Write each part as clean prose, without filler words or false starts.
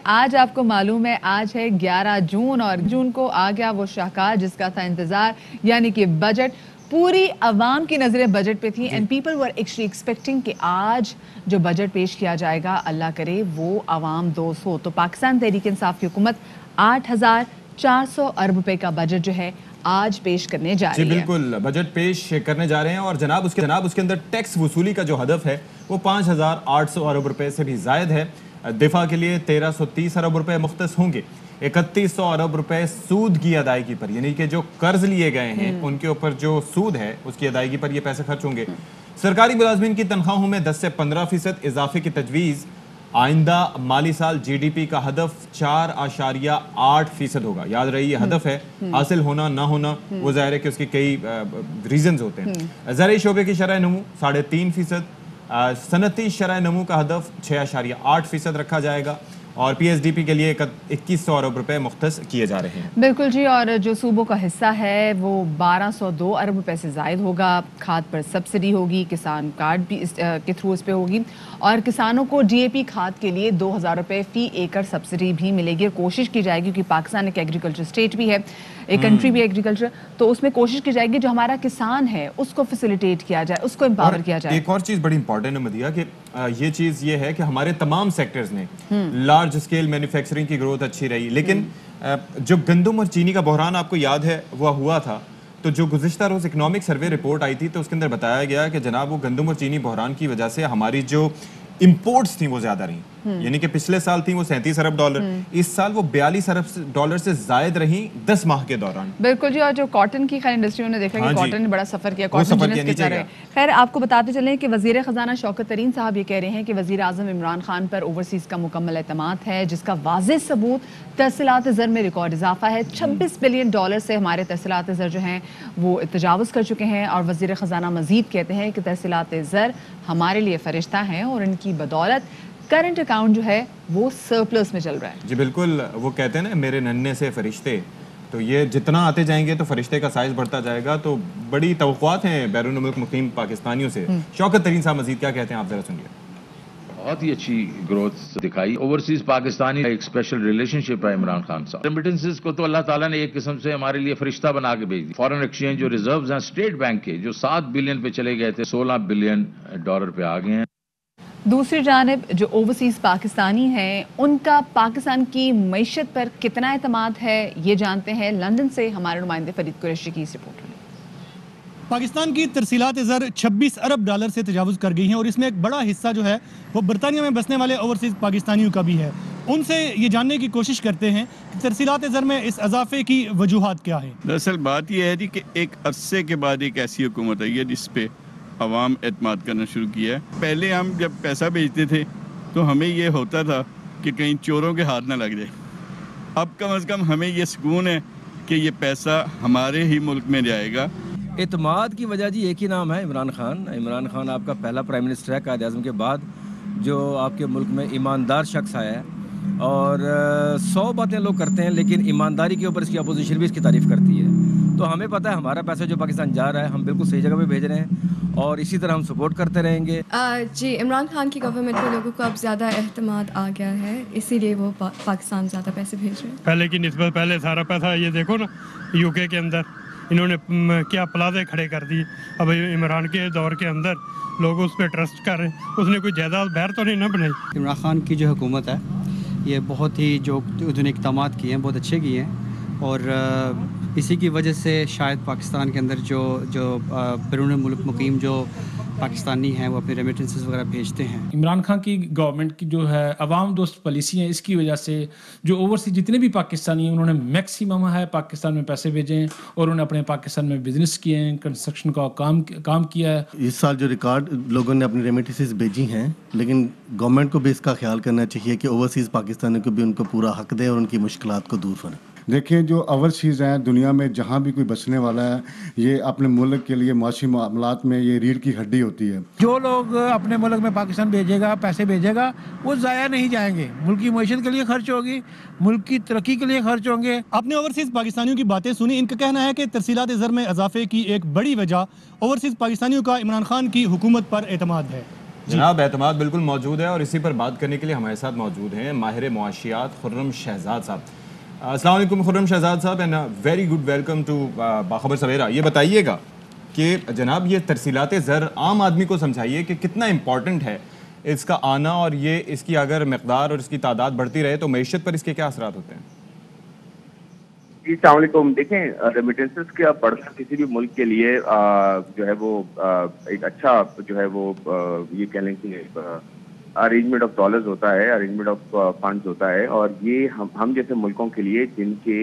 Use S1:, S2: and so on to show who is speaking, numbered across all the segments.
S1: आज आपको मालूम है आज है 11 जून और जून को आ गया वो शाहकार जिसका था इंतजार, यानी कि बजट। पूरी अवाम की नजरें बजट पे थी and people were actually expecting कि आज जो बजट पेश किया जाएगा अल्लाह करे वो अवाम दोस्त हो। तो पाकिस्तान तहरीक इंसाफ की हुकूमत 8,400 अरब रुपए का बजट जो है आज पेश करने जा रही है।
S2: बिल्कुल बजट पेश करने जा रहे हैं और जनाब उसके अंदर टैक्स वसूली का जो हदफ है वो 5,800 अरब रुपए से भी जायद है। दिफा के लिए 1,330 अरब रुपए मुख्तस होंगे। 3,100 अरब रुपए सूद की अदायगी पर, यानी कि जो कर्ज लिए गए हैं उनके ऊपर जो सूद है उसकी अदायगी पर ये पैसे खर्च होंगे। सरकारी मुलाजमीन की तनख्वाहों में 10 से 15% इजाफे की तजवीज़। आइंदा माली साल GDP का हदफ 4.8% होगा। याद रही ये हदफ है, हासिल होना ना होना वो जाहिर है कि उसके कई रीजंस होते हैं। ज़राई शोबे की शरह नमू 3.5%, सनती शरह नमू का हदफ 6.8% रखा जाएगा और PSDP के लिए 2,100 अरब रुपए मुख्तस किए जा रहे हैं।
S1: बिल्कुल जी, और जो सूबों का हिस्सा है वो 1,202 अरब रुपए से जायद होगा। खाद पर सब्सिडी होगी, किसान कार्ड भी के थ्रू इस पे होगी और किसानों को DAP खाद के लिए 2,000 रुपए फी एकड़ सब्सिडी भी मिलेगी। कोशिश की जाएगी क्योंकि पाकिस्तान एक एग्रीकल्चर स्टेट भी है, एक कंट्री भी एग्रीकल्चर, तो उसमें कोशिश की जाएगी जो हमारा किसान है उसको फैसिलिटेट किया जाए, उसको एम्पावर किया जाए।
S2: एक और चीज़ बड़ी इंपॉर्टेंट है मदिया कि ये चीज़ ये है कि हमारे तमाम सेक्टर्स ने लार्ज स्केल मैन्युफैक्चरिंग की ग्रोथ अच्छी रही, लेकिन जो गंदम और चीनी का बहरान आपको याद है वह हुआ था, तो जो गुज़िश्ता रोज़ इकोनॉमिक सर्वे रिपोर्ट आई थी तो उसके अंदर बताया गया कि जनाब वो गंदम और चीनी बहरान की वजह से हमारी जो इंपोर्ट्स थी वो ज्यादा रही, यानी कि पिछले साल थी वो 37 अरब डॉलर, इस साल वो 42 अरब डॉलर से जायद रही 10 माह के दौरान।
S1: बिल्कुल जी, और जो कॉटन की खैर इंडस्ट्री ने देखा कि कॉटन ने बड़ा सफर किया, कॉटन के तरह। खैर आपको बताते चलें कि वजीर खजाना शौकत तरीन साहब ये कह रहे हैं कि वजीर आजम इमरान खान पर ओवरसीज का मुकम्मल एतमाद है, जिसका वाज़ेह सबूत तहसीलात ज़र में रिकॉर्ड इजाफा है। 26 बिलियन डॉलर से हमारे तहसीलात ज़र जो हैं वो तजावुज़ कर चुके हैं और वजीर खजाना मजीद कहते हैं कि तहसीलात ज़र हमारे लिए फरिश्ता हैं और इनकी बदौलत करंट अकाउंट जो है वो सरप्लस में चल रहा है।
S2: जी बिल्कुल, वो कहते हैं ना मेरे नन्हे से फरिश्ते, तो ये जितना आते जाएंगे तो फरिश्ते का साइज बढ़ता जाएगा। तो बड़ी तवक्कुआत हैं बैरून मुल्क मुकीम पाकिस्तानियों से। शौकत तरीन साहब मजीद क्या कहते हैं, आप जरा सुनिए।
S3: बहुत ही अच्छी ग्रोथ दिखाई। ओवरसीज पाकिस्तानी एक स्पेशल रिलेशनशिप है इमरान खान साहब। रेमिटेंसेस को तो अल्लाह ताला ने एक किस्म से हमारे लिए फरिश्ता बना के भेज दी। फॉरेन एक्सचेंज जो रिजर्व्स हैं स्टेट बैंक के जो 7 बिलियन पे चले गए थे 16 बिलियन डॉलर पे आ गए हैं।
S1: दूसरी जानिब जो ओवरसीज पाकिस्तानी हैं उनका पाकिस्तान की मईशत पर कितना एतमाद है ये जानते हैं। लंदन से हमारे नुमाइंदे फरीद कुरैशी की इस रिपोर्ट में।
S4: पाकिस्तान की तरसीलात ज़र 26 अरब डॉलर से तजावुज़ कर गई हैं और इसमें एक बड़ा हिस्सा जो है वो बरतानिया में बसने वाले ओवरसीज़ पाकिस्तानियों का भी है। उनसे ये जानने की कोशिश करते हैं कि तरसीलात ज़र में इस इजाफे की वजूहात क्या है।
S5: दरअसल बात यह है कि एक अरसे के बाद एक ऐसी हुकूमत आई है जिस पे अवाम एतमाद करना शुरू किया है। पहले हम जब पैसा भेजते थे तो हमें ये होता था कि कहीं चोरों के हाथ ना लग जाए। अब कम से कम हमें ये सुकून है कि ये पैसा हमारे ही मुल्क में जाएगा।
S6: एतमाद की वजह जी एक ही नाम है, इमरान खान। इमरान खान आपका पहला प्राइम मिनिस्टर है कायद आज़म के बाद जो आपके मुल्क में ईमानदार शख्स आया है और 100 बातें लोग करते हैं लेकिन ईमानदारी के ऊपर इसकी अपोजिशन भी इसकी तारीफ़ करती है। तो हमें पता है हमारा पैसा जो पाकिस्तान जा रहा है हम बिल्कुल सही जगह पे भेज रहे हैं और इसी तरह हम सपोर्ट करते रहेंगे।
S7: जी इमरान खान की गवर्नमेंट को लोगों को अब ज़्यादा एहतमाद आ गया है, इसीलिए वो पाकिस्तान ज़्यादा पैसे भेज रहे हैं।
S8: पहले की निस्बत पहले सारा पैसा ये देखो ना UK के अंदर इन्होंने क्या प्लाजे खड़े कर दिए। अब इमरान के दौर के अंदर लोग उस पर ट्रस्ट कर रहे हैं, उसने कोई जायदाद बहर तो नहीं ना बनाई।
S9: इमरान खान की जो हुकूमत है ये बहुत ही जो उन्होंने इक़दाम किए हैं बहुत अच्छे किए हैं और इसी की वजह से शायद पाकिस्तान के अंदर जो बैरून मुल्क मुकीम जो पाकिस्तानी हैं वो अपने रेमिटेंसेस वगैरह भेजते हैं।
S10: इमरान खान की गवर्नमेंट की जो है अवाम दोस्त पॉलिसी है, इसकी वजह से जो ओवरसीज जितने भी पाकिस्तानी हैं उन्होंने मैक्सिमम है पाकिस्तान में पैसे भेजे हैं और उन्होंने अपने पाकिस्तान में बिजनेस किए हैं, कंस्ट्रक्शन का काम किया है।
S11: इस साल जो रिकॉर्ड लोगों ने अपनी रेमिटेंसेस भेजी हैं, लेकिन गवर्नमेंट को भी इसका ख्याल करना चाहिए कि ओवरसीज़ पाकिस्तानियों को भी उनको पूरा हक दें और उनकी मुश्किलात को दूर करें।
S12: देखिए जो ओवरसीज़ हैं दुनिया में जहाँ भी कोई बसने वाला है ये अपने मुल्क के लिए माशी मामलात में ये रीढ़ की हड्डी होती है।
S13: जो लोग अपने मुल्क में पाकिस्तान भेजेगा, पैसे भेजेगा, वो ज़ाया नहीं जाएंगे, मुल्क की मईशत के लिए खर्च होगी, मुल्क की तरक्की के लिए खर्च होंगे।
S4: अपने ओवरसीज़ पाकिस्तानियों की बातें सुनी। इनका कहना है कि तरसीलात ज़र में इजाफे की एक बड़ी वजह ओवरसीज़ पाकिस्तानियों का इमरान खान की हुकूमत पर एतमाद है।
S2: जनाब एतमाद बिल्कुल मौजूद है और इसी पर बात करने के लिए हमारे साथ मौजूद हैं माहिर मुआशियात खुर्रम शहजाद साहब। अस्सलाम वालेकुम Khurram Shahzad sahab and very good welcome to Bakhabar Savera. ये बताइएगा कि जनाब ये तरसीलात ज़र आम आदमी को समझाइए कि कितना इम्पॉर्टेंट है इसका आना और ये इसकी अगर मकदार और इसकी तादाद बढ़ती रहे तो मईशत पर इसके क्या असरात होते हैं?
S14: जी अस्सलाम वालेकुम। देखें, रेमिटेंसेस का बढ़ना किसी भी मुल्क के लिए जो है वो एक अच्छा जो है वो ये कह लें कि अरेंजमेंट ऑफ डॉलर्स होता है, अरेंजमेंट ऑफ फंड्स होता है। और ये हम जैसे मुल्कों के लिए जिनके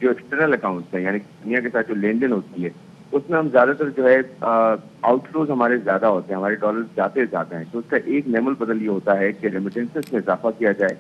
S14: जो एक्सटर्नल अकाउंट्स हैं यानी दुनिया के साथ जो लेन देन होती है उसमें हम ज़्यादातर जो है आउटफ्लोज हमारे ज़्यादा होते हैं, हमारे डॉलर जाते हैं। तो उसका एक नेमुल बदल ये होता है कि रेमिटेंसेस में इजाफा किया जाए,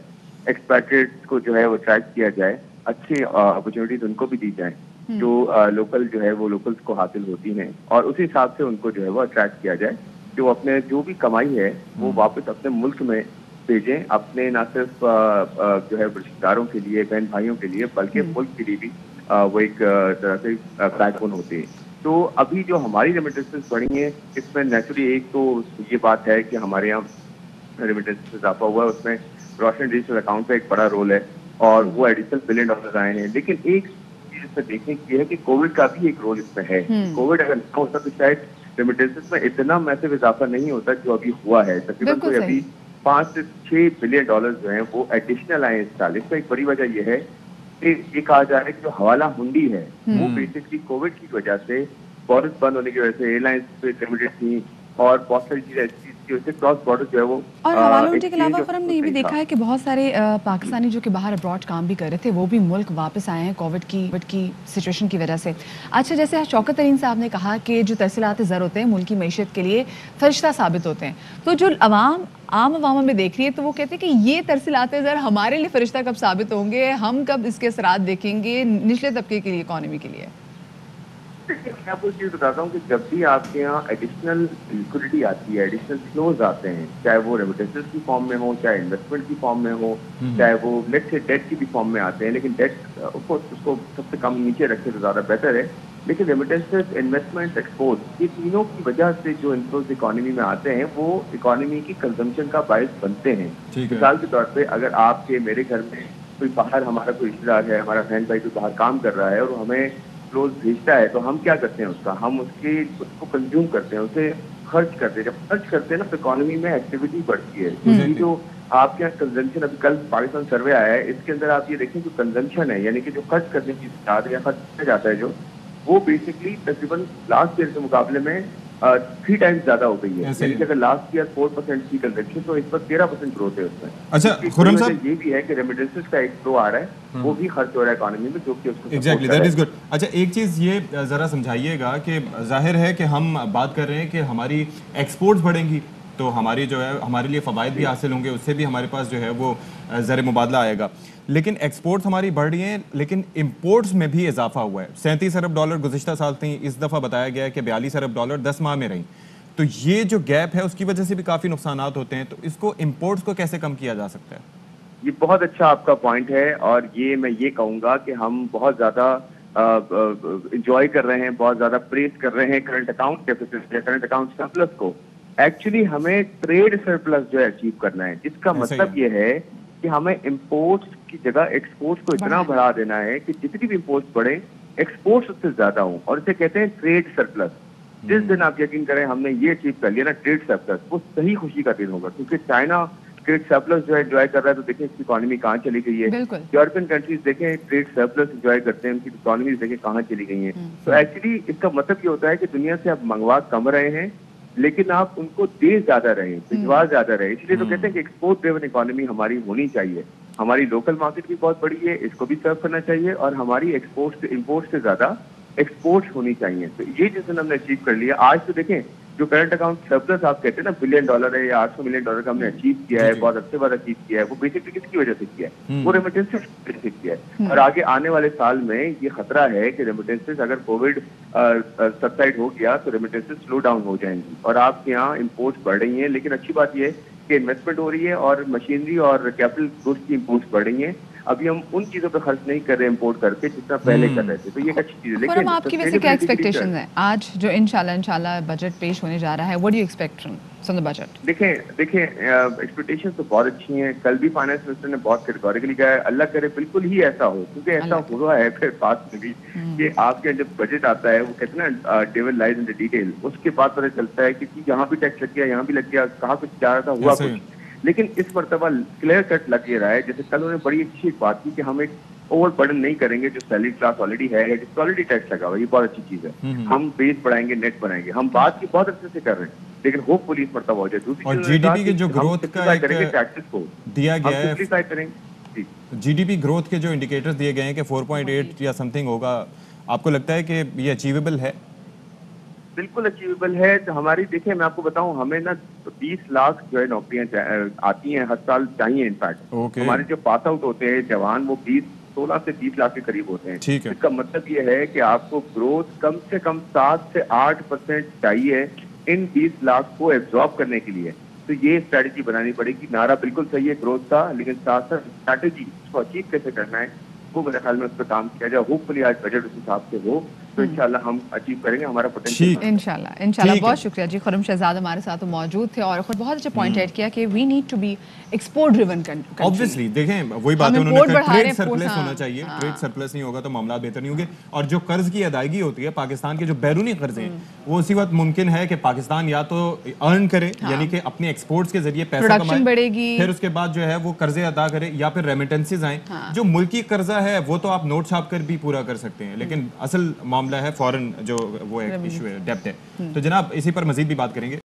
S14: एक्सपैट्रिएट्स को जो है वो अट्रैक्ट किया जाए, अच्छी अपॉर्चुनिटीज उनको भी दी जाए जो लोकल जो है वो लोकल्स को हासिल होती हैं, और उसी हिसाब से उनको जो है वो अट्रैक्ट किया जाए जो अपने जो भी कमाई है वो वापस अपने मुल्क में भेजें, अपने न सिर्फ जो है रिश्तेदारों के लिए, बहन भाइयों के लिए, बल्कि मुल्क के लिए भी वो एक तरह से बैकबोन होते हैं। तो अभी जो हमारी रेमिटेंसेस बढ़ी हैं इसमें नेचुरली एक तो ये बात है कि हमारे यहाँ रेमिटेंसेस इजाफा हुआ है, उसमें रोशन डिजिटल अकाउंट का एक बड़ा रोल है और वो एडिशनल $1 बिलियन आए हैं। लेकिन एक चीज इसमें देखने की है कि कोविड का भी एक रोल इसमें है। कोविड अगर ना होता तो शायद रेमिटेंसेस में इतना मैसिव इजाफा नहीं होता जो अभी हुआ है। तकरीबन कोई अभी 5 से 6 बिलियन डॉलर जो हैं वो एडिशनल आए इस साल। इसका एक बड़ी वजह यह है कि ये कहा जा रहा है कि जो हवाला हुंडी है वो बेसिकली कोविड की वजह से, बॉर्डर्स बंद होने की वजह से एयरलाइंस पे लिमिटेड थी और बहुत सारी चीजें ऐसी की वजह से क्रॉस बॉर्डर जो है वो
S1: और हवाला हुंडी के अलावा फिर हमने ये भी देखा है कि बहुत सारे पाकिस्तानी जो कि बाहर अब्रॉड काम भी कर रहे थे वो भी मुल्क वापस आए हैं कोविड की सिचुएशन की वजह से। अच्छा, जैसे शौकत तरीन साहब ने कहा कि जो तरसीलात ज़र होते हैं मुल्क की मईशत के लिए फरिश्ता साबित होते हैं, तो जो आम आवाम में देख रही है तो वो कहते हैं कि ये तरसीलात ज़र हमारे लिए फरिश्ता कब साबित होंगे, हम कब इसके असरात देखेंगे निचले तबके के लिए, इकॉनमी के लिए?
S14: मैं आपको चीज बताता हूँ कि जब भी आपके यहाँ एडिशनल लिक्विडिटी आती है, एडिशनल फ्लोज आते हैं, चाहे वो रेमिटेंसेस की फॉर्म में हो, चाहे इन्वेस्टमेंट की फॉर्म में हो, चाहे वो लेट्स से डेट की भी फॉर्म में आते हैं, लेकिन डेट उसको सबसे कम नीचे रखे तो ज्यादा बेहतर है। लेकिन रेमिटेंसेस, इन्वेस्टमेंट, एक्सपोर्ट, ये तीनों की वजह से जो इनफ्लोज इकोनॉमी में आते हैं वो इकोनॉमी की कंजम्पशन का बायस बनते हैं। मिसाल के तौर पर अगर आपके मेरे घर में कोई बाहर हमारा कोई रिश्तेदार है, हमारा बहन भाई कोई बाहर काम कर रहा है और हमें क्लोज भेजता है तो हम क्या करते हैं हम उसको कंज्यूम करते हैं, उसे खर्च करते हैं। जब खर्च करते हैं ना तो इकोनॉमी में एक्टिविटी बढ़ती है। जो आपके यहाँ कंजम्पशन, अभी कल पाकिस्तान सर्वे आया है, इसके अंदर आप ये देखें जो कंजम्पशन है यानी कि जो खर्च करने की या खर्च किया जाता है जो वो बेसिकली तकरीबन लास्ट ईयर के मुकाबले में 3 टाइम्स ज्यादा हो गई है। यानी कि अगर लास्ट ईयर 4% की कंजम्पशन तो इस पर 13% ग्रोथ है उसमें।
S2: अच्छा खुर्रम साहब,
S14: ये भी है कि रेमिटेंसेस का एक फ्लो आ रहा है वो भी खर्च हो रहा है इकोनॉमी में, जो कि उसको
S2: एग्जैक्टली दैट इज गुड। अच्छा, एक चीज़ ये ज़रा समझाइएगा कि जाहिर है कि हम बात कर रहे हैं कि हमारी एक्सपोर्ट्स बढ़ेंगी तो हमारी जो है हमारे लिए फ़वाइद भी हासिल होंगे, उससे भी हमारे पास जो है वो ज़र मुबादला आएगा। लेकिन एक्सपोर्ट्स हमारी बढ़ रही हैं लेकिन इंपोर्ट्स में भी इजाफा हुआ है। $37 अरब गुज़िश्ता साल थी, इस दफ़ा बताया गया है कि $42 अरब 10 माह में रही। तो ये जो गैप है उसकी वजह से भी काफ़ी नुकसानात होते हैं, तो इसको इंपोर्ट्स को कैसे कम किया जा सकता है?
S14: ये बहुत अच्छा आपका पॉइंट है और ये मैं ये कहूँगा कि हम बहुत ज़्यादा इंजॉय कर रहे हैं, बहुत ज़्यादा प्रेस कर रहे हैं करंट अकाउंट डेफिसिट या करंट अकाउंट सरप्लस को। एक्चुअली हमें ट्रेड सरप्लस जो है अचीव करना है, जिसका मतलब ये है कि हमें इंपोर्ट्स की जगह एक्सपोर्ट्स को इतना बढ़ा देना है कि जितनी भी इंपोर्ट्स बढ़े एक्सपोर्ट्स उससे ज्यादा हो, और इसे कहते हैं ट्रेड सरप्लस। जिस दिन आप यकीन करें हमने ये अचीव कर लिया ना ट्रेड सरप्लस, वो सही खुशी का दिन होगा, क्योंकि चाइना ट्रेड सरप्लस जो है एंजॉय कर रहा है तो देखें इसकी इकोनॉमी कहाँ चली गई है। यूरोपियन कंट्रीज देखें ट्रेड सरप्लस एंजॉय करते हैं, उनकी इकोनॉमी देखें कहाँ चली गई है। तो एक्चुअली इसका मतलब ये होता है कि दुनिया से आप मंगवा कम रहे हैं लेकिन आप उनको दे ज्यादा रहे, भिजवा ज्यादा रहे। इसलिए तो कहते हैं कि एक्सपोर्ट ड्रिवन इकोनॉमी हमारी होनी चाहिए। हमारी लोकल मार्केट भी बहुत बड़ी है, इसको भी सर्व करना चाहिए, और हमारी एक्सपोर्ट से इम्पोर्ट से ज्यादा एक्सपोर्ट होनी चाहिए। तो ये जिस दिन हमने अचीव कर लिया, आज तो देखें जो करंट अकाउंट सरप्लस आप कहते हैं ना $1 बिलियन है या $800 मिलियन का हमने अचीव किया है, बहुत अच्छे बार अचीव किया है, वो बेसिकली किसकी वजह से किया है? वो रेमिटेंसेस से किया है। और आगे आने वाले साल में ये खतरा है कि रेमिटेंसेस अगर कोविड सबसाइड हो गया तो रेमिटेंसेस स्लो डाउन हो जाएंगी और आपके यहाँ इम्पोर्ट्स बढ़ रही हैं। लेकिन अच्छी बात यह है कि इन्वेस्टमेंट हो रही है और मशीनरी और कैपिटल गुड्स की इम्पोर्ट्स बढ़ रही हैं। अभी हम उन चीजों पे खर्च नहीं कर रहे इम्पोर्ट करके जितना पहले कर रहे थे, तो ये एक अच्छी चीज है।
S1: लेकिन आपकी वैसे क्या एक्सपेक्टेशंस हैं आज जो इंशाल्लाह बजट पेश होने जा रहा है? What do you expect from the budget?
S14: देखें एक्सपेक्टेशंस तो बहुत अच्छी हैं। कल भी फाइनेंस मिनिस्टर ने बहुत कैटेगोरिकली कहा है अल्लाह करे बिल्कुल ही ऐसा हो, क्योंकि ऐसा हुआ है फिर पास में भी कि आपके जब बजट आता है वो कहते हैं ना devil lies in the detail, उसके बाद पता चलता है कि यहाँ भी टैक्स लग गया, यहाँ भी लग गया, कहाँ कुछ जा रहा था हुआ कुछ। लेकिन इस मरतबा क्लियर कट लग रहा है, जैसे कल उन्होंने बड़ी अच्छी बात की कि हम एक ओवर बर्डन नहीं करेंगे जो सैलरी क्लास ऑलरेडी है या जिस ऑलरेडी टैक्स लगा हुआ, ये बहुत अच्छी चीज है। हम बेस बढ़ाएंगे, नेट बढ़ाएंगे, हम बात की बहुत अच्छे से कर रहे हैं, लेकिन होपफुली इस मरतबा हो जाए। दूसरी
S2: और जीडीपी के जो ग्रोथ का
S14: टैक्सेस को
S2: दिया गया है,
S14: सिंप्लीफाई करेंगे।
S2: जीडीपी ग्रोथ के जो इंडिकेटर्स दिए गए हैं कि 4.8 या समथिंग होगा, आपको लगता है कि ये अचीवेबल है?
S14: बिल्कुल अचीवेबल है। तो हमारी देखिए मैं आपको बताऊं, हमें ना 20 लाख जो है नौकरियां आती हैं हर साल चाहिए। इनफैक्ट हमारे जो पास आउट होते हैं जवान वो 16 से 20 लाख के करीब होते हैं।
S2: ठीक है।
S14: इसका मतलब ये है कि आपको ग्रोथ कम से कम 7 से 8% चाहिए इन 20 लाख को एब्जॉर्ब करने के लिए। तो ये स्ट्रैटेजी बनानी पड़ेगी। नारा बिल्कुल सही है ग्रोथ का, लेकिन साथ साथ स्ट्रैटेजी इसको अचीव कैसे करना है वो मेरे ख्याल में उस पर काम किया जाए। होपफुली आज बजट उस हिसाब से हो तो इंशाल्लाह हम अचीव करेंगे हमारा पोटेंशियल।
S1: इंशाल्लाह बहुत शुक्रिया जी। खुर्रम शहजाद हमारे साथ मौजूद थे और खुद बहुत अच्छा पॉइंट ऐड किया कि we need to be export driven country.
S2: Obviously देखें वही बात है, उन्होंने कहा ट्रेड सरप्लस होना चाहिए। ट्रेड सरप्लस नहीं होगा तो मामला बेहतर नहीं होंगे। और जो कर्ज की अदायगी होती है पाकिस्तान के जो बैरूनी कर्ज हैं वो उसी वक्त मुमकिन है कि पाकिस्तान या तो अर्न करे, यानी कि अपने एक्सपोर्ट्स के जरिए पैसा कमाए, फिर उसके बाद जो है वो कर्जे अदा करे, या फिर रेमिटेंसेज आए। जो मुल्की कर्जा है वो तो आप नोट छाप कर भी पूरा कर सकते हैं, लेकिन असल मामला है फॉरेन जो वो एक इशू है, डेब्ट है। तो जनाब इसी पर मजीद भी बात करेंगे।